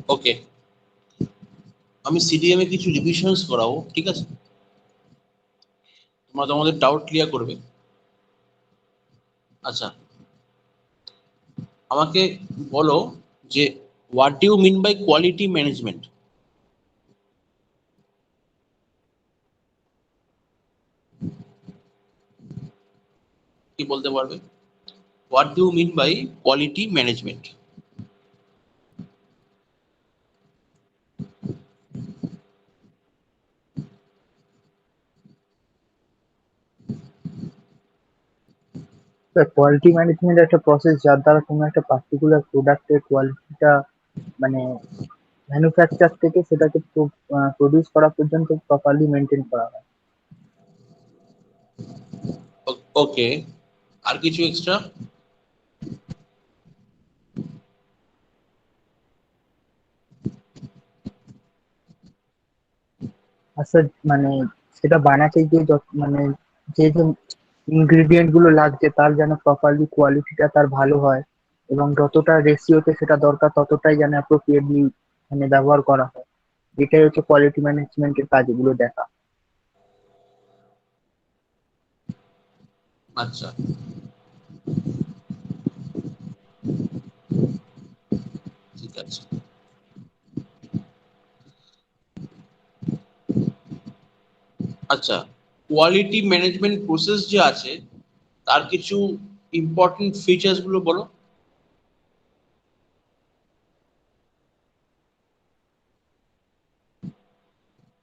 ওকে, আমি সিডিএম এ কিছু রিভিশনস করাবো, ঠিক আছে? তোমরা তোমাদের ডাউট ক্লিয়ার করবে। আচ্ছা, আমাকে বলো যে what do you mean by quality management? কি বলতে পারবে? What do you mean by quality management? Quality management একটা প্রসেস যার দ্বারা কোনো একটা পার্টিকুলার প্রোডাক্টের কোয়ালিটিটা মানে ম্যানুফ্যাকচার থেকে সেটাকে প্রডিউস করা পর্যন্ত প্রপারলি মেনটেন করা হয়। ওকে, আর কিছু এক্সট্রা? আচ্ছা, মানে সেটা বানাতে গিয়ে মানে যে যে ইনগ্রিডিয়েন্ট গুলো লাগছে তার যেন প্রপারলি কোয়ালিটিটা তার ভালো হয়, এবং যতটা রেশিওতে সেটা দরকার ততটাই যেন অ্যাপ্রোপ্রিয়েটলি মানে ব্যবহার করা হয়। এটাই হচ্ছে কোয়ালিটি ম্যানেজমেন্টের কাজগুলো দেখা। আচ্ছা, ঠিক আছে। আচ্ছা, কোয়ালিটি ম্যানেজমেন্ট প্রসেস যে আছে তার কিছু ইম্পর্টেন্ট ফিচার্স গুলো বলো।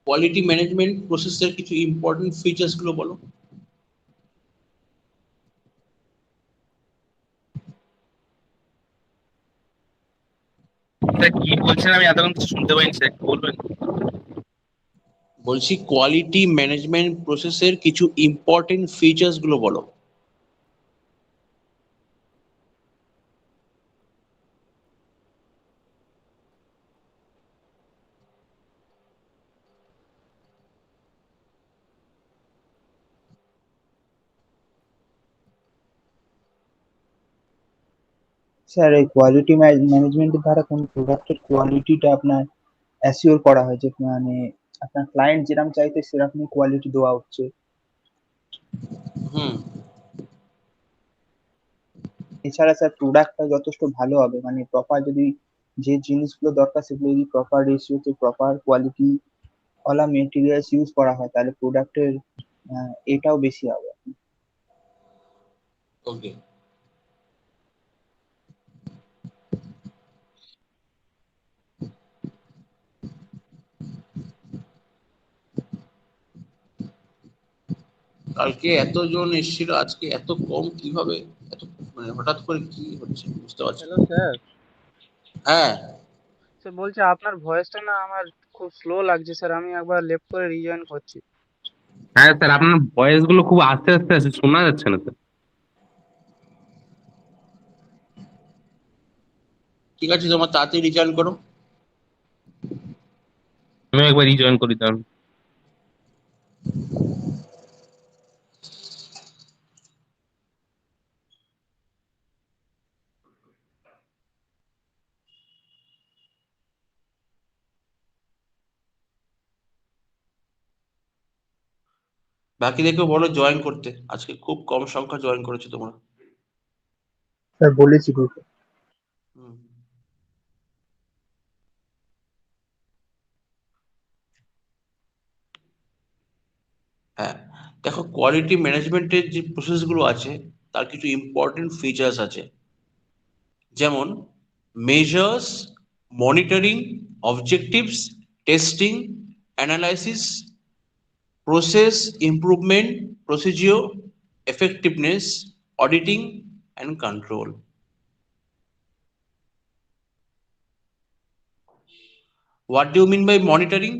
কোয়ালিটি ম্যানেজমেন্ট প্রসেসের কিছু ইম্পর্টেন্ট ফিচার্স গুলো বলো। স্যার কি বলছেন? আমি এতক্ষণ কিছু শুনতে পাইনি স্যার, একটু বলবেন? বলছি কোয়ালিটি ম্যানেজমেন্ট প্রসেসের কিছু ইম্পর্টেন্ট ফিচার্স গুলো বলো। স্যার, এই কোয়ালিটি ম্যানেজমেন্টের দ্বারা কোন প্রোডাক্টের কোয়ালিটিটা আপনার অ্যাসিওর করা হয় যে মানে আপনার ক্লায়েন্ট যেরকম চাইতে সেরকমই কোয়ালিটি দেওয়া হচ্ছে। হুম। এছাড়া স্যার প্রোডাক্টটা যথেষ্ট ভালো হবে, মানে প্রপার যদি যে জিনিসগুলো দরকার সেগুলো যদি প্রপার রেশিওতে প্রপার কোয়ালিটি ওয়ালা মেটেরিয়ালস ইউজ করা হয় তাহলে প্রোডাক্টের এটাও বেশি হবে। ওকে, কালকে এতজন এসেছিল, আজকে এত কম কিভাবে? এত মানে হঠাৎ করে কি হচ্ছে বুঝতে পারছি হ্যালো না। স্যার। হ্যাঁ, স্যার বলছি আপনার ভয়েসটা না আমার খুব স্লো লাগছে স্যার, আমি একবার লেফট করে রিজয়েন করছি। হ্যাঁ স্যার, আপনার ভয়েস গুলো খুব আস্তে আস্তে আছে, শোনা যাচ্ছে না স্যার। ঠিক আছে, তোমার তাড়াতাড়ি রিটার্ন করো। আমি একবার রিজয়েন করি তাহলে। বাকিদেরকে বলো জয়েন করতে, আজকে খুব কম সংখ্যা জয়েন করেছে তোমরা। স্যার বলেছি গ্রুপে। হুম। হ্যাঁ, দেখো কোয়ালিটি ম্যানেজমেন্টের যে প্রসেসগুলো আছে তার কিছু ইম্পর্টেন্ট ফিচার্স আছে, যেমন measures, monitoring, objectives, testing, analysis, process improvement, procedure, effectiveness, auditing and control. What do you mean by monitoring?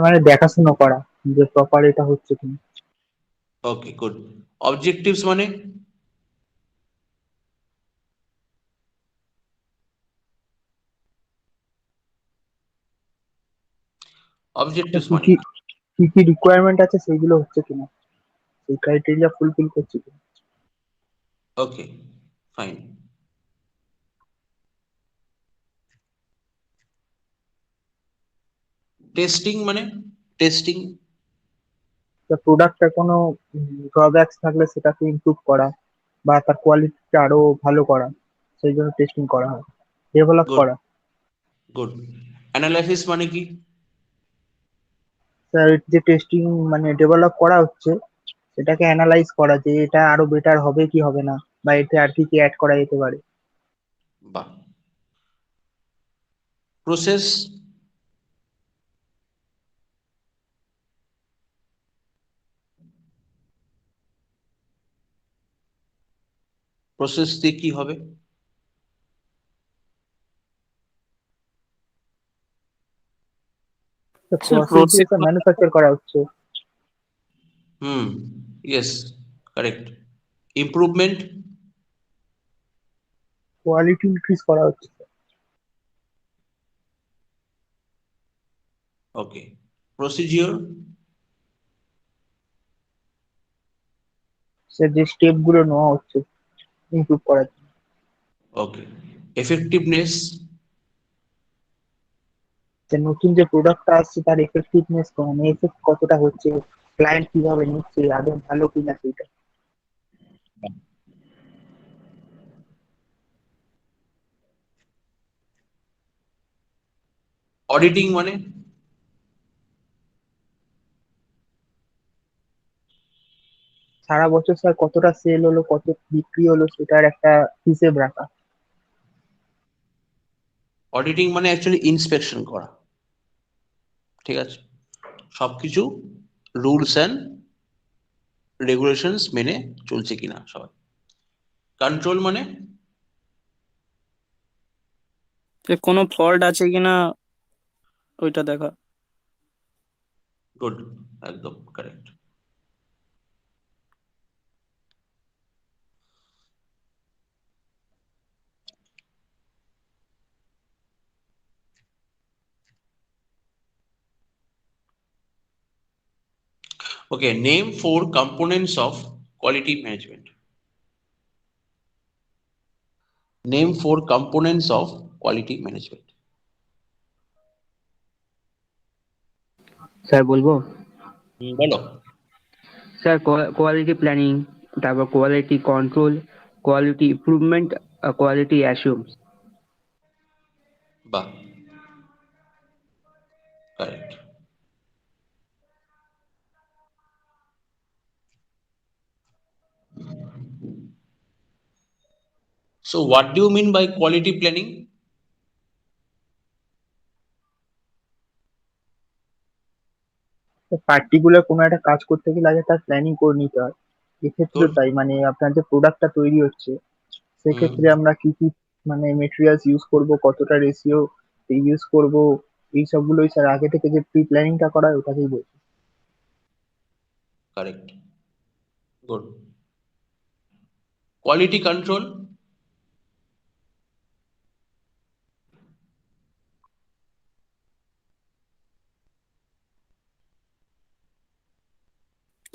মানে দেখাশোনা করা যে প্রপার এটা হচ্ছে কিনা। Okay, good. অবজেক্টিভস মানে? স্যার, অবজেক্টিভস কি মানে কি কি কি রিকোয়ারমেন্ট আছে সেগুলো হচ্ছে কিনা, সেই ক্রাইটেরিয়া ফুলফিল করছে কিনা। ওকে, ফাইন। টেস্টিং মানে টেস্টিং প্রোডাক্টটা কোনো ড্রব্যাকস থাকলে সেটাকে ইমপ্রুভ করা বা তার কোয়ালিটিটা আরো ভালো করা, সেই জন্য টেস্টিং করা হয়, ডেভেলপ গুড করা। গুড। অ্যানালাইসিস মানে কি? স্যার যে টেস্টিং মানে ডেভেলপ করা হচ্ছে সেটাকে অ্যানালাইজ করা যে এটা আরো বেটার হবে কি হবে না, বা এতে আর কি কি অ্যাড করা যেতে পারে। বাহ। প্রসেস প্রসেস দিয়ে কি হবে? স্যার প্রসেস দিয়ে প্রসেস স্যার ম্যানুফ্যাকচার করা হচ্ছে। Hmm, yes, correct. Improvement quality increase করা হচ্ছে। ওকে। প্রসিজিওর স্যার যে স্টেপ গুলো নেওয়া হচ্ছে ইমপ্রুভ করার জন্য। ওকে। এফেক্টিভনেস যে নতুন যে প্রোডাক্টটা আসছে তার এফেক্টিভনেস মানে এফেক্ট কতটা হচ্ছে, ক্লায়েন্ট কিভাবে নিচ্ছে, আদৌ ভালো কিনা সেটা। অডিটিং মানে সারা বছর স্যার কতটা সেল হলো, কত বিক্রি হলো, সেটার একটা হিসেব রাখা। অডিটিং মানে অ্যাকচুয়ালি ইন্সপেকশন করা, ঠিক আছে? সবকিছু রুলস অ্যান্ড রেগুলেশনস মেনে চলছে কিনা সবাই। কন্ট্রোল মানে যে কোনো ফল্ট আছে কিনা ওইটা দেখা। গুড, একদম correct. Okay, name four components of quality management. Name four components of quality management. Sir বলবো? বলো। স্যার কোয়ালিটি প্ল্যানিং, তারপর quality control, quality improvement, quality assumes. বাহ, correct. So what do you mean by quality planning? Particular কোনো একটা কাজ করতে গেলে আগে তার প্ল্যানিং করে নিতে হয়। এক্ষেত্রে Good. তাই মানে আপনার যে প্রোডাক্টটা তৈরি হচ্ছে হুম, সেক্ষেত্রে আমরা কি কি মানে মেটেরিয়ালস ইউজ করব, কতটা রেশিও ইউজ করব, এই সবগুলোই স্যার আগে থেকে যে প্রি প্ল্যানিংটা করা হয় ওটাকেই বলছি। correct. Good. Quality control.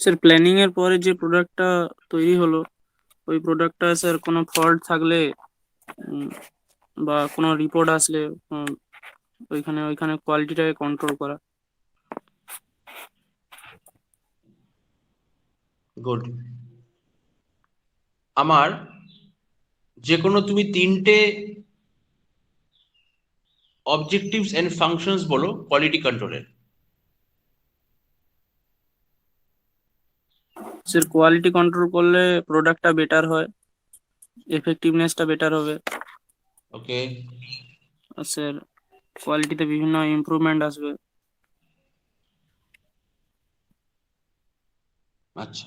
Sir planning এর পরে যে প্রোডাক্টটা তৈরি হলো ওই প্রোডাক্টটা স্যার কোনো ফল্ট থাকলে উম, বা কোনো রিপোর্ট আসলে ওইখানে ওইখানে কোয়ালিটিটাকে কন্ট্রোল করা। Good. আমার যে কোনো তুমি তিনটে অবজেক্টিভস এন্ড ফাংশনস বলো কোয়ালিটি কন্ট্রোলের। স্যার কোয়ালিটি কন্ট্রোল করলে প্রোডাক্টটা বেটার হয়, এফেক্টিভনেসটা বেটার হবে। ওকে। আর স্যার কোয়ালিটিতে বিভিন্ন ইমপ্রুভমেন্ট আসবে। আচ্ছা।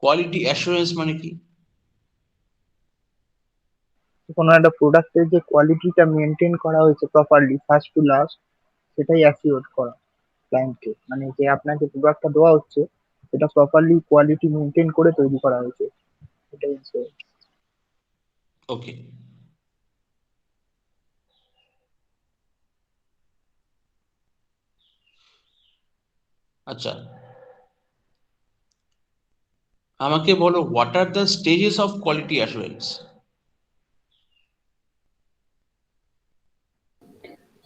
কোয়ালিটি অ্যাসুরেন্স মানে কি? কোনো একটা প্রোডাক্টের যে কোয়ালিটিটা মেনটেন করা হয়েছে প্রপারলি ফার্স্ট টু লাস্ট, সেটাই অ্যাসিওর করা ক্লায়েন্টকে, মানে যে আপনার যে প্রোডাক্টটা দেওয়া হচ্ছে সেটা প্রপারলি কোয়ালিটি মেনটেন করে তৈরি করা হয়েছে, এটাই assurance। ওকে। আচ্ছা, আমাকে বলো, what are the stages of quality assurance?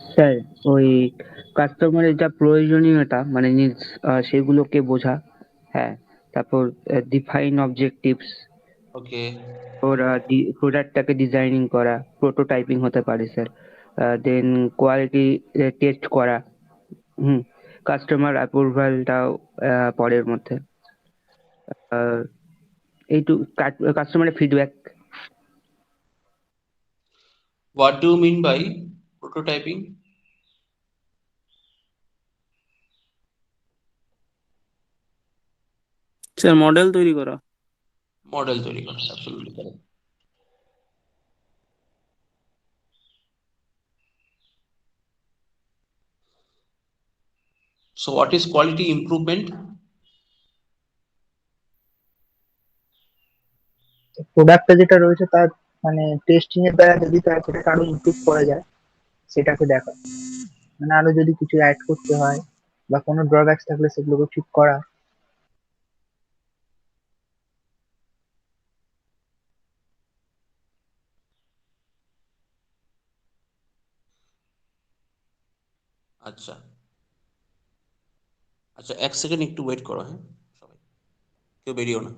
Sir, ওই কাস্টমারের যা প্রয়োজনীয়তা মানে নিডস সেগুলোকে বোঝা। হ্যাঁ, তারপর ডিফাইন অবজেক্টিভস, ওকে। ওর প্রোডাক্টটাকে ডিজাইনিং করা, প্রোটোটাইপিং হতে পারে স্যার। দেন কোয়ালিটি টেস্ট করা। হুম, কাস্টমার অ্যাপ্রুভালটাও পরের মধ্যে। আহ, এইটু কাস্টমারের feedback. What do mean by prototyping? Sir model তৈরি করা। মডেল তৈরি করা, absolutely correct. So what is quality improvement? প্রোডাক্টটা যেটা রয়েছে তার মানে টেস্টিং এর দ্বারা যদি তার সেটাকে আরো ইমপ্রুভ করা যায় সেটাকে দেখা, মানে আরো যদি কিছু অ্যাড করতে হয় বা কোনো ড্রব্যাকস থাকলে সেগুলোকে ঠিক করা। আচ্ছা আচ্ছা, এক সেকেন্ড একটু ওয়েট করো, হ্যাঁ সবাই, কেউ বেরিয়েও না।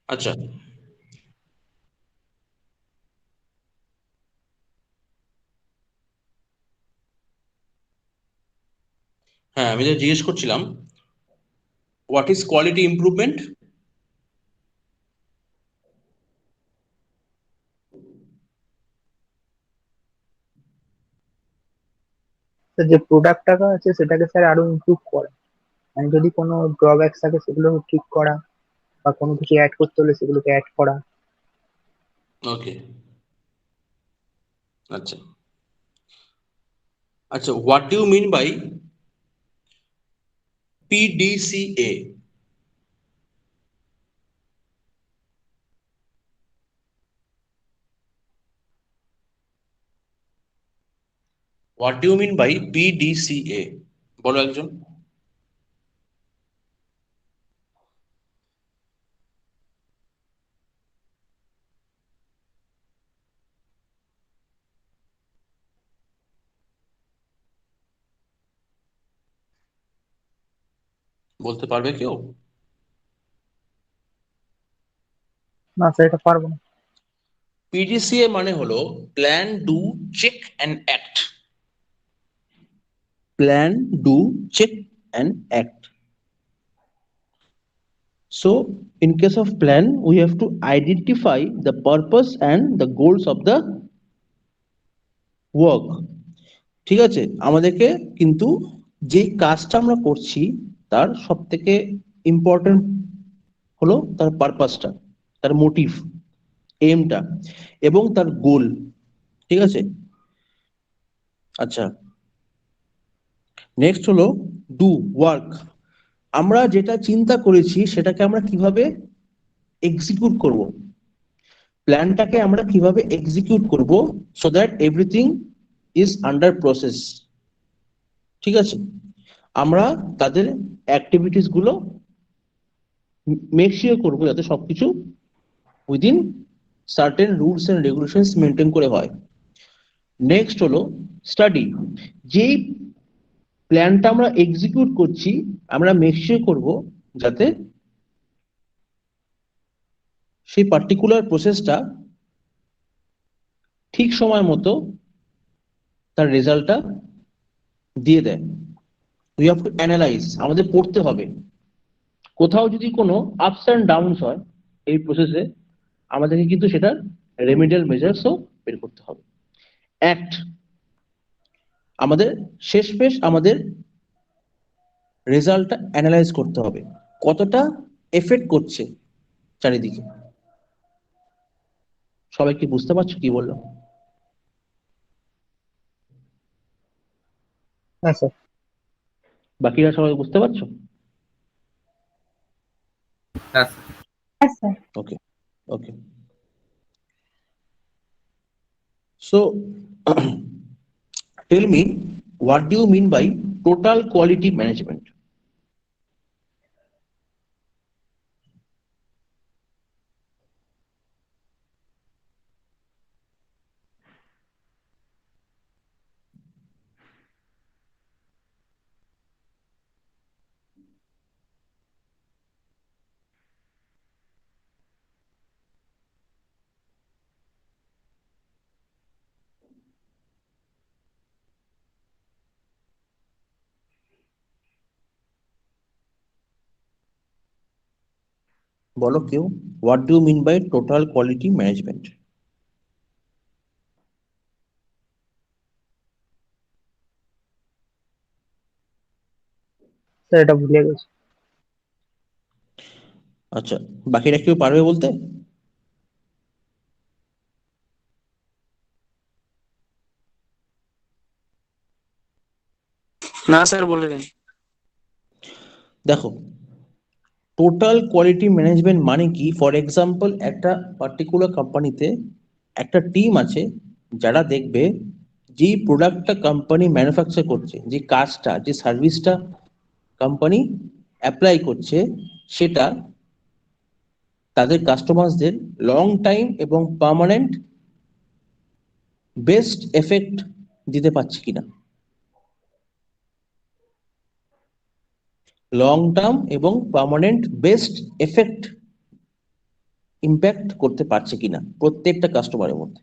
আচ্ছা হ্যাঁ, আমি তো জিজ্ঞেস করছিলাম, হোয়াট ইজ কোয়ালিটি ইমপ্রুভমেন্ট? তো যে প্রোডাক্টটা আছে সেটাকে স্যার আরো ইমপ্রুভ করা, মানে যদি কোনো ড্রব্যাকস থাকে সেগুলো ঠিক করা বা কোনো কিছু অ্যাড করতে হলে সেগুলোকে অ্যাড করা। ওকে। আচ্ছা আচ্ছা, what do you mean by PDCA? What do you mean by PDCA? বলো একজন। বলতে পারবে কেউ? না স্যার, এটা পারবো না। PDCA মানে হলো plan, do, check and act. Plan, do, check and act. So, in case of plan, we have to identify the purpose and the goals of the work. ঠিক আছে, আমাদেরকে কিন্তু যে কাজটা আমরা করছি তার সব থেকে ইম্পর্টেন্ট হলো তার পারপাসটা, তার মোটিভ, এমটা এবং তার গোল। ঠিক আছে, আচ্ছা নেক্সট হলো ডু ওয়ার্ক। আমরা যেটা চিন্তা করেছি সেটাকে আমরা কিভাবে এক্সিকিউট করব, প্ল্যানটাকে আমরা কিভাবে এক্সিকিউট করব, so that everything is under process. ঠিক আছে, আমরা তাদের অ্যাক্টিভিটিস গুলো মেক শিওর করবো যাতে সবকিছু within certain rules and regulations maintain করে হয়। নেক্সট হলো স্টাডি। যেই প্ল্যানটা আমরা এক্সিকিউট করছি আমরা মেক শিওর করব যাতে সেই পার্টিকুলার প্রসেসটা ঠিক সময় মতো তার রেজাল্টটা দিয়ে দেয়। উই হ্যাভ টু অ্যানালাইজ, আমাদের পড়তে হবে কোথাও যদি কোনো আপস অ্যান্ড ডাউনস হয় এই প্রসেসে আমাদেরকে কিন্তু সেটার রেমিডিয়াল মেজার্সও বের করতে হবে। অ্যাক্ট, আমাদের শেষমেশ আমাদের রেজাল্টটা অ্যানালাইজ করতে হবে কতটা এফেক্ট করছে চারিদিকে। সবাই কি বুঝতে পারছো কি বললাম? হ্যাঁ স্যার। বাকিরা সবাই বুঝতে পারছো? হ্যাঁ sir. Okay okay, so tell me, what do you mean by total quality management? বলো কেউ, what do you mean by total quality management? Sir এটা ভুলে গেছি। আচ্ছা, বাকিরা কেউ পারবে বলতে? না স্যার, বলে দিন। দেখো, টোটাল কোয়ালিটি ম্যানেজমেন্ট মানে কি, ফর এক্সাম্পল একটা পার্টিকুলার কোম্পানিতে একটা টিম আছে যারা দেখবে যেই প্রোডাক্টটা কোম্পানি ম্যানুফ্যাকচার করছে, যে কাজটা যে সার্ভিসটা কোম্পানি অ্যাপ্লাই করছে সেটা তাদের কাস্টমারদের লং টাইম এবং পার্মানেন্ট বেস্ট এফেক্ট দিতে পারছে কিনা, লং টার্ম এবং পার্মানেন্ট বেস্ট এফেক্ট ইম্প্যাক্ট করতে পারছে কিনা প্রত্যেকটা কাস্টমারের মধ্যে।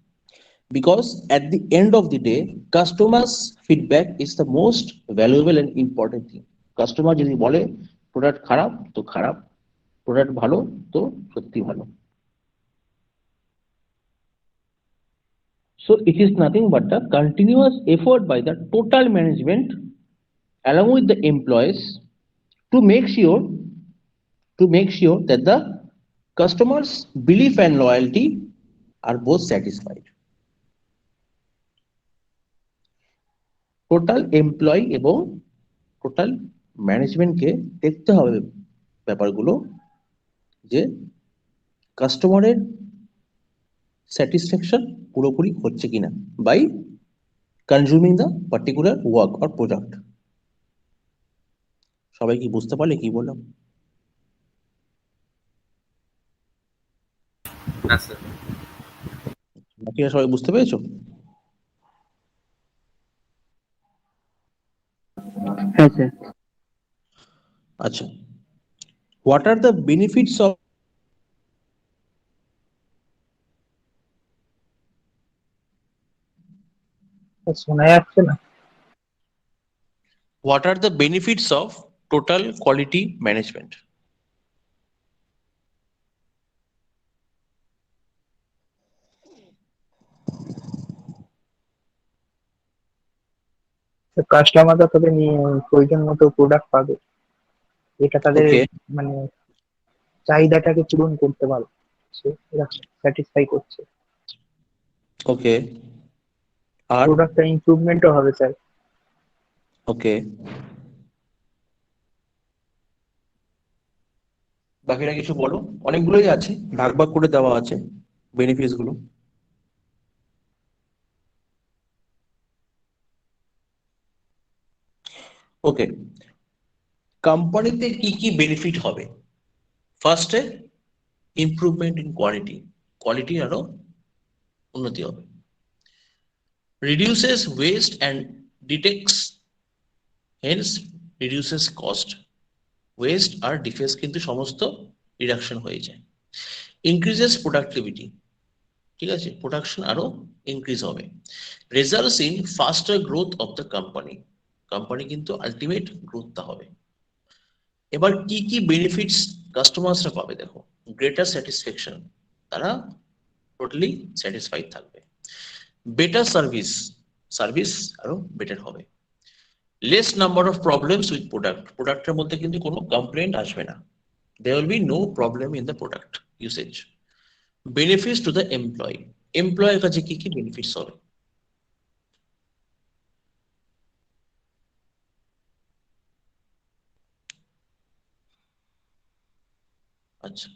Because at the end of the day customers feedback is the most valuable and important thing. Customer যদি বলে প্রোডাক্ট খারাপ তো খারাপ, প্রোডাক্ট ভালো তো সত্যি ভালো। So it is nothing but the continuous effort by the total management along with the employees to make sure that the customers' belief and loyalty are both satisfied. Total employee এবং total ম্যানেজমেন্টকে দেখতে হবে ব্যাপারগুলো, যে কাস্টমারের satisfaction পুরোপুরি হচ্ছে কিনা by consuming the particular work or product. সবাই কি বুঝতে পারলে কি বললাম? হ্যাঁ স্যার। বাকিরা সবাই বুঝতে পেরেছো? হ্যাঁ স্যার। আচ্ছা, what are the benefits of শোনা যাচ্ছে না? what are the benefits of total quality management? কাস্টমাররা তবে প্রয়োজন মতো প্রোডাক্ট পাবে, এটা তাদের Okay, মানে চাহিদাটাকে পূরণ করতে পারবে, এরা স্যাটিসফাই করছে। okay, আর প্রোডাক্টটা ইমপ্রুভমেন্টও হবে স্যার। ওকে, বাকিরা কিছু বলো, অনেকগুলোই আছে, ভাগ ভাগ করে দেওয়া আছে বেনিফিটস গুলো। ওকে, কোম্পানিতে কি কি বেনিফিট হবে? ফার্স্টে ইমপ্রুভমেন্ট ইন কোয়ালিটি, কোয়ালিটি আরো উন্নতি হবে। Reduces waste and detects, hence reduces cost. Waste আর ডিফেন্স কিন্তু সমস্ত রিডাকশন হয়ে যায়। ইনক্রিজেস প্রোডাক্টিভিটি, ঠিক আছে, প্রোডাকশন আরো ইনক্রিজ হবে। Results in ফাস্টার growth of the company, company কিন্তু আলটিমেট গ্রোথটা হবে। এবার কি কি বেনিফিটস কাস্টমার্সরা পাবে দেখো, গ্রেটার স্যাটিসফ্যাকশন, তারা টোটালি স্যাটিসফাইড থাকবে। বেটার সার্ভিস, সার্ভিস আরো বেটার হবে। Less number of problems with product, প্রোডাক্টের মধ্যে কিন্তু কোনো কমপ্লেন্ট আসবে না। there will be no problem in the product usage. Benefits to the employee, এমপ্লয়ের কাছে কি কি বেনিফিটস হবে? আচ্ছা,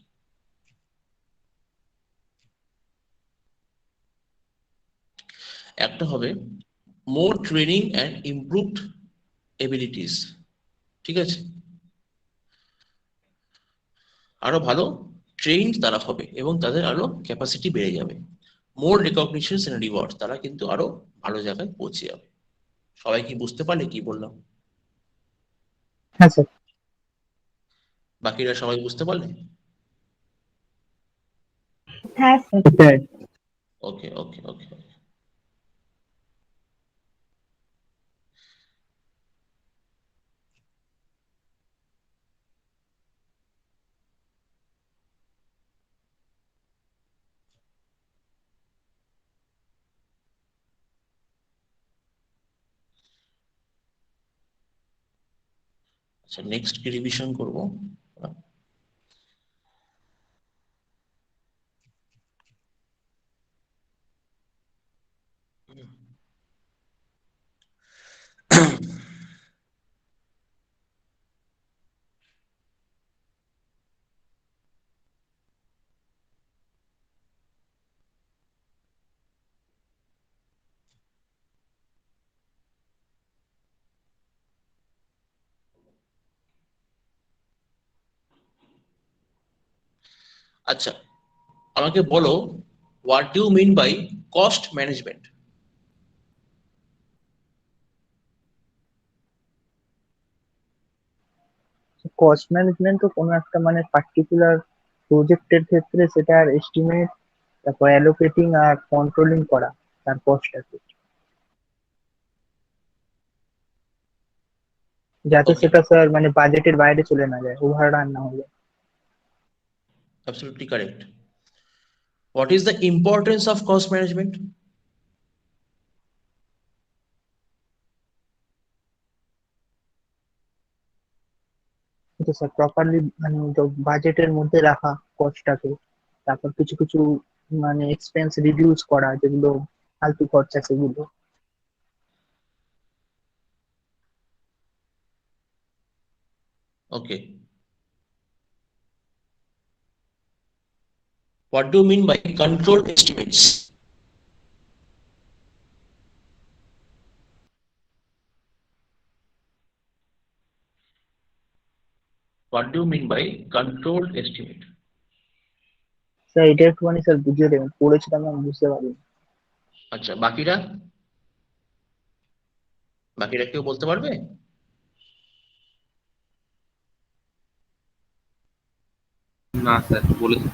একটা হবে মোর ট্রেনিং অ্যান্ড ইমপ্রুভড এবিলিটিস, ঠিক আছে, আরো ভালো ট্রেইন তারা হবে এবং তাদের আরো ক্যাপাসিটি বেড়ে যাবে। মোর রিকগনিশন এন্ড রিওয়ার্ড, তারা কিন্তু আরো ভালো জায়গায় পৌঁছে যাবে। সবাই কি বুঝতে পারলে কি বললাম? হ্যাঁ স্যার। বাকিরা সবাই বুঝতে পারলে? হ্যাঁ স্যার। স্যার। ওকে ওকে ওকে, আচ্ছা নেক্সট কি রিভিশন করবো? আচ্ছা, আমাকে বলো, what do mean by cost management? Cost management তো কোনো একটা মানে পার্টিকুলার প্রজেক্টের ক্ষেত্রে সেটার এস্টিমেট, তারপর অ্যালোকেটিং আর কন্ট্রোলিং করা তার কস্টটাকে, যাতে ওকে, সেটা স্যার মানে বাজেটের বাইরে চলে না যায়, ওভার রান না হয়ে যায়। absolutely correct. What is the importance of cost management? কিন্তু স্যার প্রপারলি মানে বাজেটের মধ্যে রাখা কস্টটাকে, তারপর কিছু কিছু মানে এক্সপেন্স রিডিউস করা, যেগুলো ফালতু খরচা সেগুলো। Okay. What do you mean by controlled estimates? What do you mean by controlled estimate? Sir এটা একটুখানি স্যার বুঝিয়ে দেবেন, পড়েছিলাম আমি বুঝতে পারিনি। আচ্ছা, বাকিরা কেউ বলতে পারবে? না স্যার, বলেছি।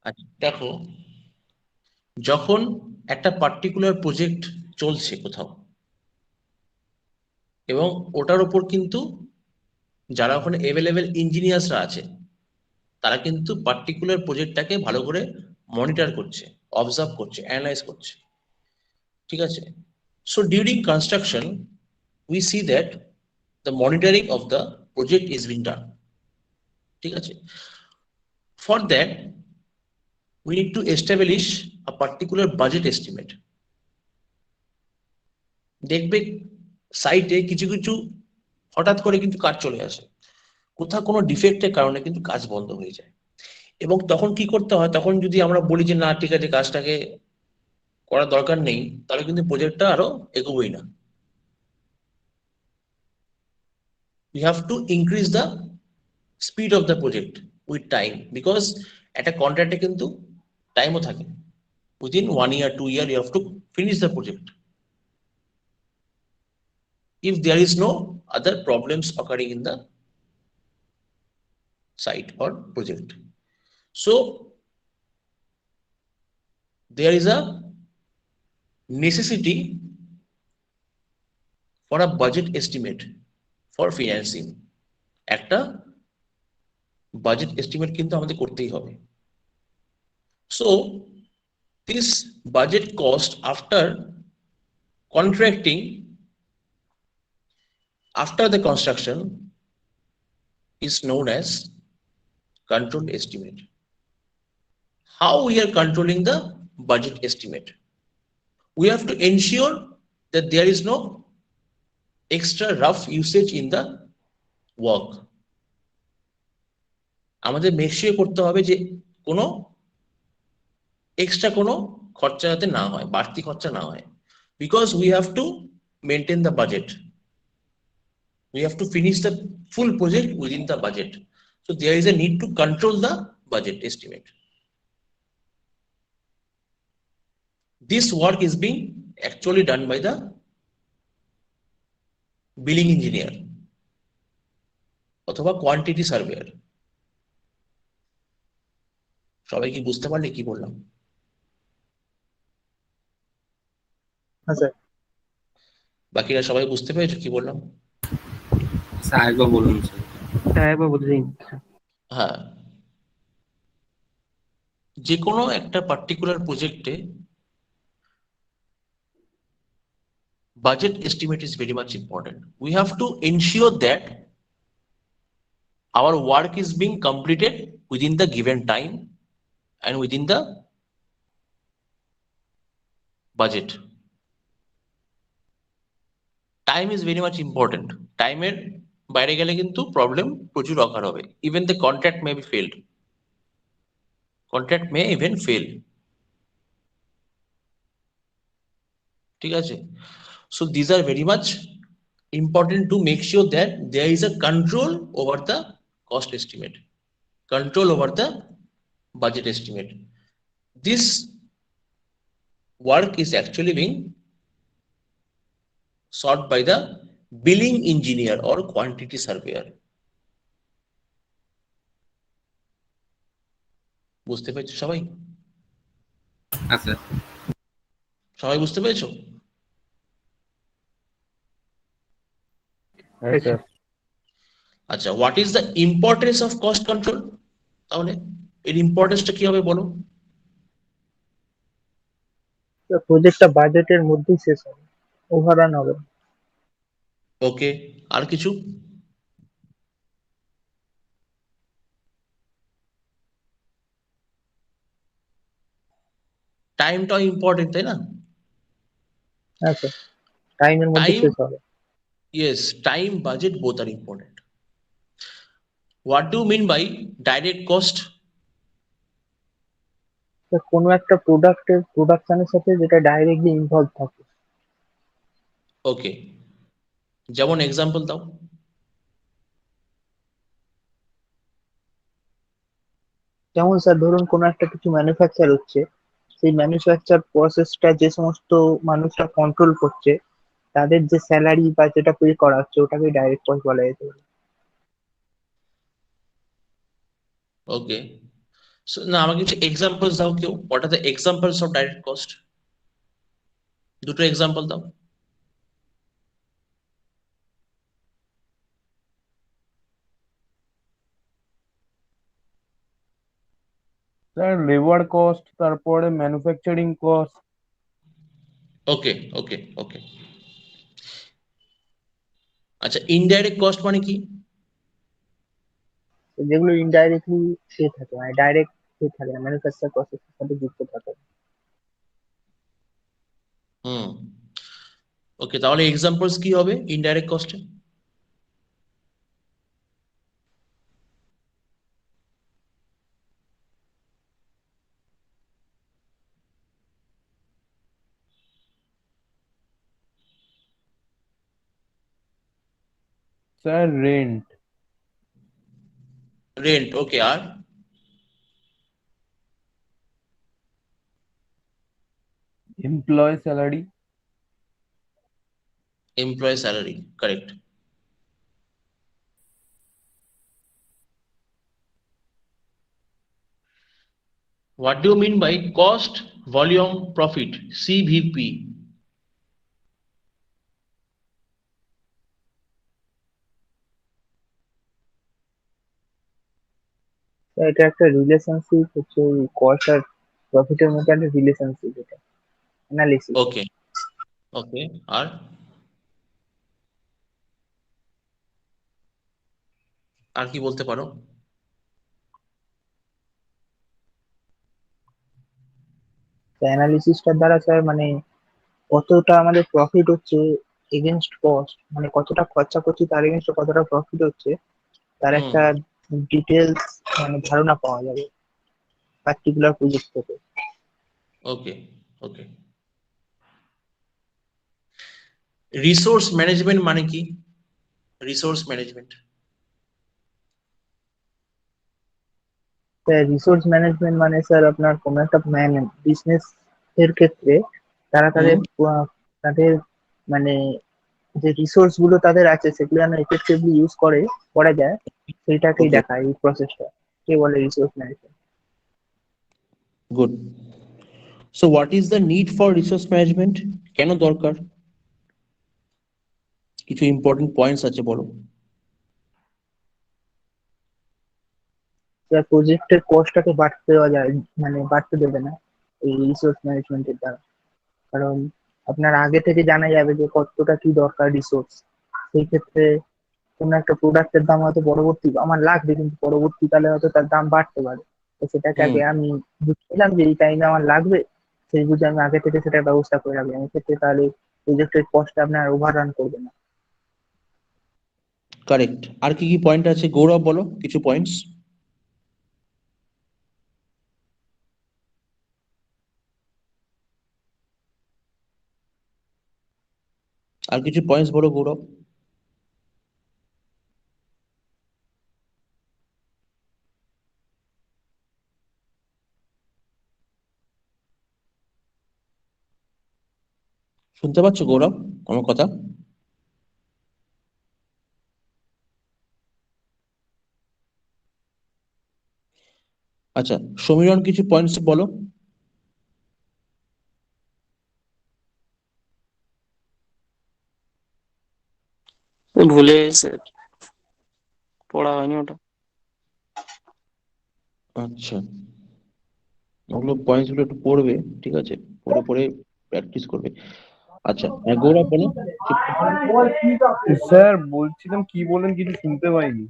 আচ্ছা, দেখো, যখন একটা পার্টিকুলার প্রজেক্ট চলছে কোথাও, এবং ওটার উপর কিন্তু যারা ওখানে অ্যাভেলেবেল ইঞ্জিনিয়ার্সরা আছে, তারা কিন্তু পার্টিকুলার প্রজেক্টটাকে ভালো করে মনিটর করছে, অবজার্ভ করছে, অ্যানালাইজ করছে, ঠিক আছে? So during construction we see that the monitoring of the project is being done, ঠিক আছে? For that we need to establish a particular budget estimate. দেখবে সাইটে কিছু কিছু হঠাৎ করে কিন্তু কাজ চলে আসে, কোথাও কোনো ডিফেক্টের কারণে কিন্তু কাজ বন্ধ হয়ে যায়, এবং তখন কি করতে হয়? তখন যদি আমরা বলি যে না ঠিক আছে কাজটাকে করার দরকার নেই, তাহলে কিন্তু প্রজেক্টটা আরো এগোবেই না। we have to increase the speed of the project with time, because একটা কন্ট্রাক্টে কিন্তু টাইমও থাকে, within 1 year 2 year you have to finish the project if there is no other problems occurring in the site or project. So there is a necessity for a budget estimate for financing. একটা budget estimate কিন্তু আমাদের করতেই হবে। So this budget cost after contracting, after the construction, is known as controlled estimate. How we are controlling the budget estimate? We have to ensure that there is no extra rough usage in the work. আমাদের make sure করতে হবে যে কোনো extra কোনো খরচা যাতে না হয়, বাড়তি খরচা না হয়, because we have to maintain the budget, we have to finish the full project within the budget. So there is a need to control the budget estimate. This work is being actually done by the billing engineer অথবা quantity surveyor. সবাই কি বুঝতে পারলে কি বললাম? হ্যাঁ sir. বাকিরা সবাই বুঝতে পেরেছো কি বললাম? স্যার একবার বলুন স্যার। স্যার একবার বলে দিন। হ্যাঁ, যে কোনো একটা পার্টিকুলার প্রজেক্টে budget estimate is very much important. We have to ensure that our work is being completed within the given time and within the budget. Time is very much important. Time এর বাইরে গেলে কিন্তু problem প্রচুর অকার হবে। Even the contract may be failed. Contract may even fail. ঠিক আছে? So these are very much important to make sure that there is a control over the cost estimate, control over the budget estimate. This work is actually being sought by the billing engineer or quantity surveyor. বুঝতে পেরেছো সবাই? আচ্ছা সবাই বুঝতে পেরেছো? আচ্ছা, what is the importance of cost control? তাহলে এর ইম্পর্টেন্সটা কি হবে বলো? প্রজেক্টটা বাজেটের মধ্যেই শেষ হবে, ওভাররান হবে। ওকে, আর কিছু? টাইমটাও ইম্পর্টেন্ট, তাই না? হ্যাঁ স্যার, টাইমের মধ্যে Time, শেষ হবে। yes, time, budget both are important. What do you mean by direct cost? তো কোনো একটা প্রোডাক্টের প্রোডাকশনের সাথে যেটা ডাইরেক্টলি ইনভলভ থাকে। ওকে, যেমন এক্সাম্পল দাও। যেমন স্যার ধরুন কোনো একটা কিছু ম্যানুফ্যাকচার হচ্ছে, সেই ম্যানুফ্যাকচার প্রসেসটা যে সমস্ত মানুষরা কন্ট্রোল করছে তাদের যে স্যালারি বা যেটা পে করা হচ্ছে ওটাকে ডাইরেক্ট কস্ট বলা যেতে পারে। ওকে, সো না আমাকে কিছু এক্সাম্পলস দাও কেউ, what are the examples of direct cost? দুটো এক্সাম্পল দাও। স্যার লেবার কস্ট, তারপরে ম্যানুফ্যাকচারিং কস্ট। ওকে ওকে ওকে, আচ্ছা ইনডাইরেক্ট কস্ট মানে কি? তো যেগুলো ইনডাইরেক্টলি সে থাকে মানে ডাইরেক্ট সে থাকে না, ম্যানুফ্যাকচার প্রসেসের সাথে যুক্ত থাকে। হুম, ওকে, তাহলে এক্সাম্পলস কি হবে ইনডাইরেক্ট কস্টে? স্যার রেন্ট, রেন্ট, ওকে, আর? Employ salary. Employ salary, correct. What do you mean by cost, volume, profit, CVP? তো এটা একটা রিলেশনশিপ হচ্ছে কস্ট আর প্রফিটের মধ্যে একটা রিলেশনশিপ, এটা অ্যানালিসিস। ওকে ওকে, আর? আর কি বলতে পারো? অ্যানালিসিসটার দ্বারা স্যার মানে কতটা আমাদের প্রফিট হচ্ছে এগেনস্ট কস্ট, মানে কতটা খরচা করছি তার এগেনস্ট কতটা প্রফিট হচ্ছে তার হুম, একটা ডিটেলস মানে ধারণা পাওয়া যাবে পার্টিকুলার প্রজেক্ট থেকে। ওকে ওকে। রিসোর্স ম্যানেজমেন্ট মানে কি? Resource management. রিসোর্স ম্যানেজমেন্ট মানে স্যার আপনার কোনো একটা বিজনেস এর ক্ষেত্রে তারা হুম, তাদের মানে যে রিসোর্স গুলো তাদের আছে সেগুলো যেন এফেক্টিভলি ইউজ করা যায় সেইটাকেই ওকে, দেখায় এই প্রসেসটা, কে বলে resource management. Good. So what is the need for resource management? কেন দরকার? কিছু ইম্পর্টেন্ট পয়েন্টস আছে, বলো। প্রজেক্টের কস্টটাকে বাড়তে দেওয়া যায়, মানে বাড়তে দেবে না এই রিসোর্স ম্যানেজমেন্টের দ্বারা। কারণ আপনার আগে থেকে জানা যাবে যে কতটা কি দরকার রিসোর্স। সেই ক্ষেত্রে কোনো একটা প্রোডাক্টের দাম হয়তো পরবর্তী আমার লাগবে কিন্তু পরবর্তীকালে হয়তো তার দাম বাড়তে পারে, তো সেটাকে হুম, আগে আমি বুঝছিলাম যে এই টাইমে আমার লাগবে, সেই বুঝে আমি আগে থেকে সেটার ব্যবস্থা করে রাখলাম, এক্ষেত্রে তাহলে প্রজেক্টের কস্ট আপনার ওভার রান করবে না। কারেক্ট। আর কি কি পয়েন্ট আছে গৌরব, বলো কিছু পয়েন্টস। আর কিছু পয়েন্টস বলো গৌরব। শুনতে পাচ্ছ গৌরব আমার কথা? আচ্ছা, সমীরণ কিছু পয়েন্টস বলো। ভুলে গেছে, পড়া হয়নি ওটা। আচ্ছা, ওগুলো পয়েন্টস গুলো একটু পড়বে, ঠিক আছে, পড়ে পড়ে প্র্যাকটিস করবে। আচ্ছা, হ্যাঁ গৌরব বলো। স্যার বলছিলাম কি বলেন, কিছু শুনতে পাইনি।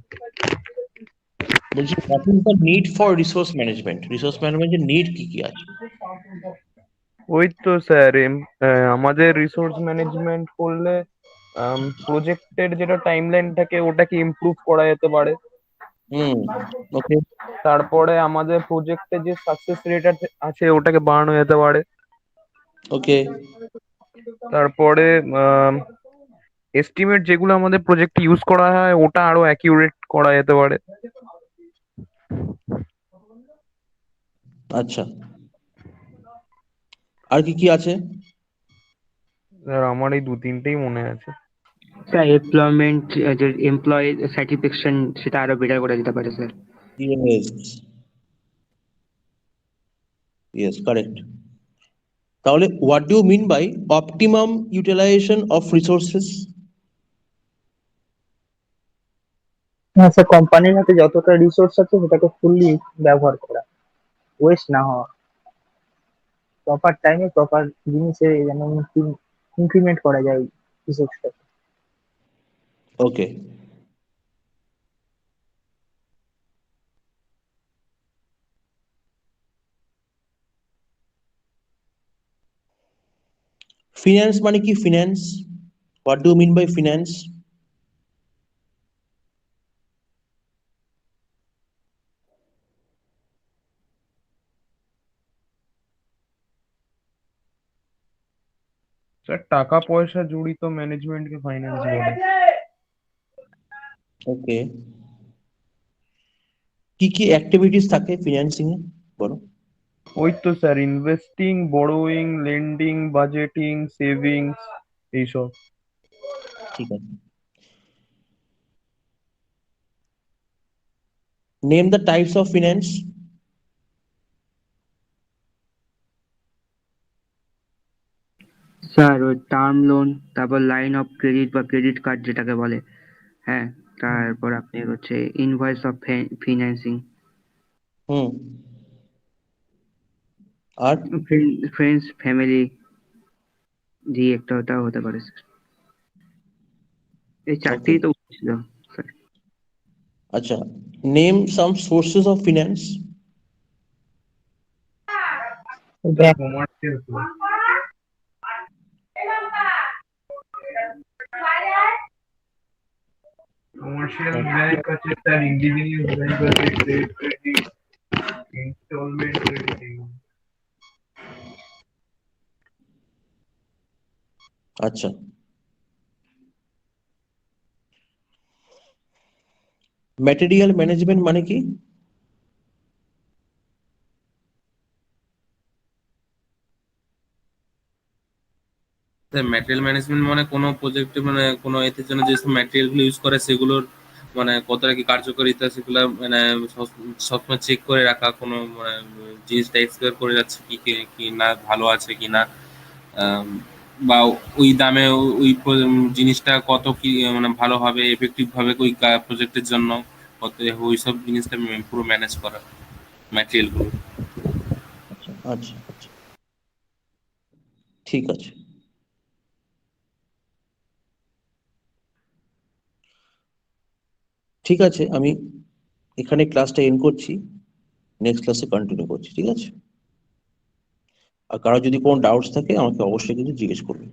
বলছি what is the need for resource management? Resource ম্যানেজমেন্টের নিড কি কি আছে? ওই তো স্যার আমাদের রিসোর্স ম্যানেজমেন্ট করলে প্রজেক্টের যেটা টাইমলাইন থাকে ওটাকে ইমপ্রুভ করা যেতে পারে। ওকে। তারপরে আমাদের প্রজেক্টে যে সাকসেস রেট আছে ওটাকে বাড়ানো যেতে পারে। ওকে। তারপরে এস্টিমেট যেগুলো আমাদের প্রজেক্টে ইউজ করা হয় ওটা আরো অ্যাকিউরেট করা যেতে পারে। আচ্ছা, আর কি কি আছে? আর আমার এই দু তিনটেই মনে আছে। স্যার এমপ্লয়মেন্ট, যে এমপ্লয় স্যাটিসফ্যাকশন সেটা আরো বেটার করা যেতে পারে স্যার। Yes, yes, correct. তাহলে what do you mean by optimum utilisation of resources? হ্যাঁ স্যার, কোম্পানির হাতে যতটা রিসোর্স আছে সেটাকে ফুললি ব্যবহার করা, ওয়েস্ট না হওয়া, প্রপার টাইমে প্রপার জিনিসে যেন ইনক্রিমেন্ট করা যায় রিসোর্সটাকে। ওকে। ফিন্যান্স মানে কি? Finance, what do you mean by finance? Sir টাকা পয়সা জড়িত ম্যানেজমেন্টকে ফাইন্যান্স বলে। ওকে। কি কি অ্যাক্টিভিটিস থাকে ফিন্যান্সিং এ, বলো? ওই তো sir, investing, borrowing, lending, budgeting, savings, এইসব। ঠিক আছে। Name the types of finance. Sir ওই টার্ম লোন, তারপর লাইন অফ ক্রেডিট বা ক্রেডিট কার্ড যেটাকে বলে, হ্যাঁ, তারপর আপনি হচ্ছে ইনভয়েস অফ ফিনান্সিং, হুম। আর ফ্রেন্ডস ফ্যামিলি, জি একটা ওটাও হতে পারে স্যার। এই ওকে। চারটেই তো ছিল স্যার। আচ্ছা, name some sources of finance. Bank, commercial bank আছে স্যার, ইন্ডিভিজুয়াল ব্যাংক আছে, ক্রেডিট ক্রেডিট, ইনস্টলমেন্ট ক্রেডিট। আচ্ছা, ম্যাটেরিয়াল ম্যানেজমেন্ট মানে কি? ম্যাটেরিয়াল ম্যানেজমেন্ট মানে কোনো প্রজেক্টে মানে কোনো এতে জন্য যেসব ম্যাটেরিয়াল গুলো ইউজ করে সেগুলোর মানে কতটা কি কার্যকারিতা সেগুলো মানে সবসময় চেক করে রাখা, কোনো মানে জিনিসটা এক্সপায়ার করে যাচ্ছে কি কি না, ভালো আছে কি না, আম, বা ওই দামে ওই জিনিসটা কত কি মানে ভালো হবে এফেক্টিভ ভাবে ওই প্রজেক্টের জন্য, কত ওই সব জিনিসটা পুরো ম্যানেজ করা ম্যাটেরিয়াল গুলো। আচ্ছা, আচ্ছা, আচ্ছা, ঠিক আছে। ঠিক আছে, আমি এখানে ক্লাসটা এন্ড করছি, নেক্সট ক্লাসে কন্টিনিউ করছি, ঠিক আছে? আর কারো যদি কোনো ডাউটস থাকে আমাকে অবশ্যই কিন্তু জিজ্ঞেস করবে।